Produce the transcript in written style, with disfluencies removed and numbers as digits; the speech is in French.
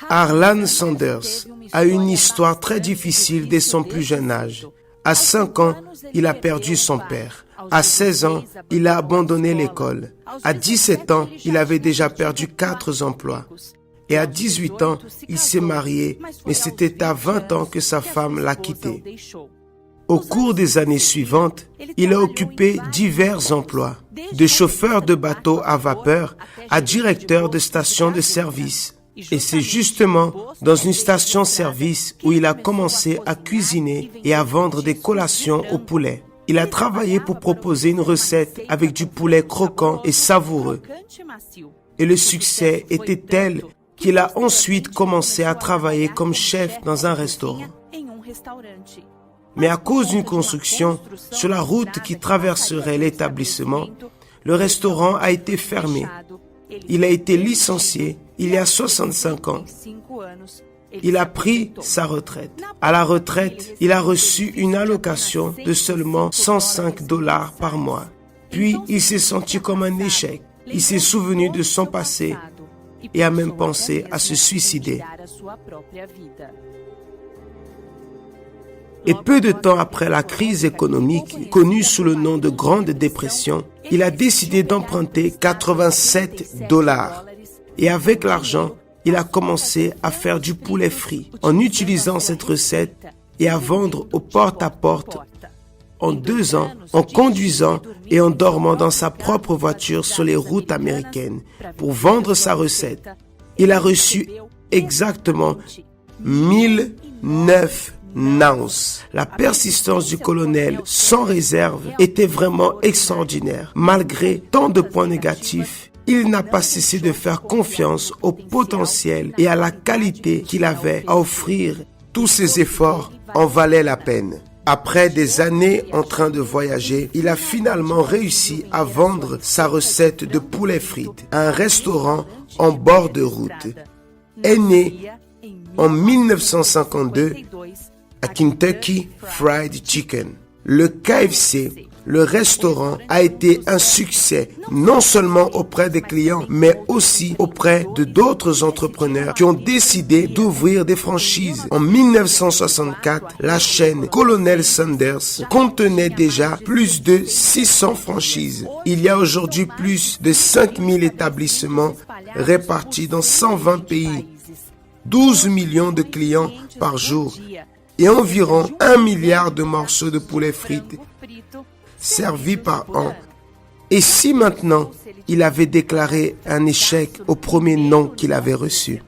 Harlan Sanders a une histoire très difficile dès son plus jeune âge. À 5 ans, il a perdu son père. À 16 ans, il a abandonné l'école. À 17 ans, il avait déjà perdu 4 emplois. Et à 18 ans, il s'est marié, mais c'était à 20 ans que sa femme l'a quitté. Au cours des années suivantes, il a occupé divers emplois, de chauffeur de bateau à vapeur à directeur de station de service. Et c'est justement dans une station-service où il a commencé à cuisiner et à vendre des collations au poulet. Il a travaillé pour proposer une recette avec du poulet croquant et savoureux. Et le succès était tel qu'il a ensuite commencé à travailler comme chef dans un restaurant. Mais à cause d'une construction sur la route qui traverserait l'établissement, le restaurant a été fermé. Il a été licencié il y a 65 ans. Il a pris sa retraite. À la retraite, il a reçu une allocation de seulement $105 par mois. Puis, il s'est senti comme un échec. Il s'est souvenu de son passé et a même pensé à se suicider. Et peu de temps après la crise économique, connue sous le nom de Grande Dépression, il a décidé d'emprunter $87. Et avec l'argent, il a commencé à faire du poulet frit en utilisant cette recette et à vendre au porte-à-porte en 2 ans, en conduisant et en dormant dans sa propre voiture sur les routes américaines pour vendre sa recette. Il a reçu exactement 1009 ounces. La persistance du colonel, sans réserve, était vraiment extraordinaire. Malgré tant de points négatifs, il n'a pas cessé de faire confiance au potentiel et à la qualité qu'il avait à offrir. Tous ses efforts en valaient la peine. Après des années en train de voyager, il a finalement réussi à vendre sa recette de poulet frites à un restaurant en bord de route. Est né en 1952 à Kentucky Fried Chicken. Le KFC, le restaurant, a été un succès non seulement auprès des clients, mais aussi auprès de d'autres entrepreneurs qui ont décidé d'ouvrir des franchises. En 1964, la chaîne Colonel Sanders contenait déjà plus de 600 franchises. Il y a aujourd'hui plus de 5000 établissements répartis dans 120 pays, 12 millions de clients par jour et environ 1 milliard de morceaux de poulet frites servis par an. Et si maintenant il avait déclaré un échec au premier nom qu'il avait reçu?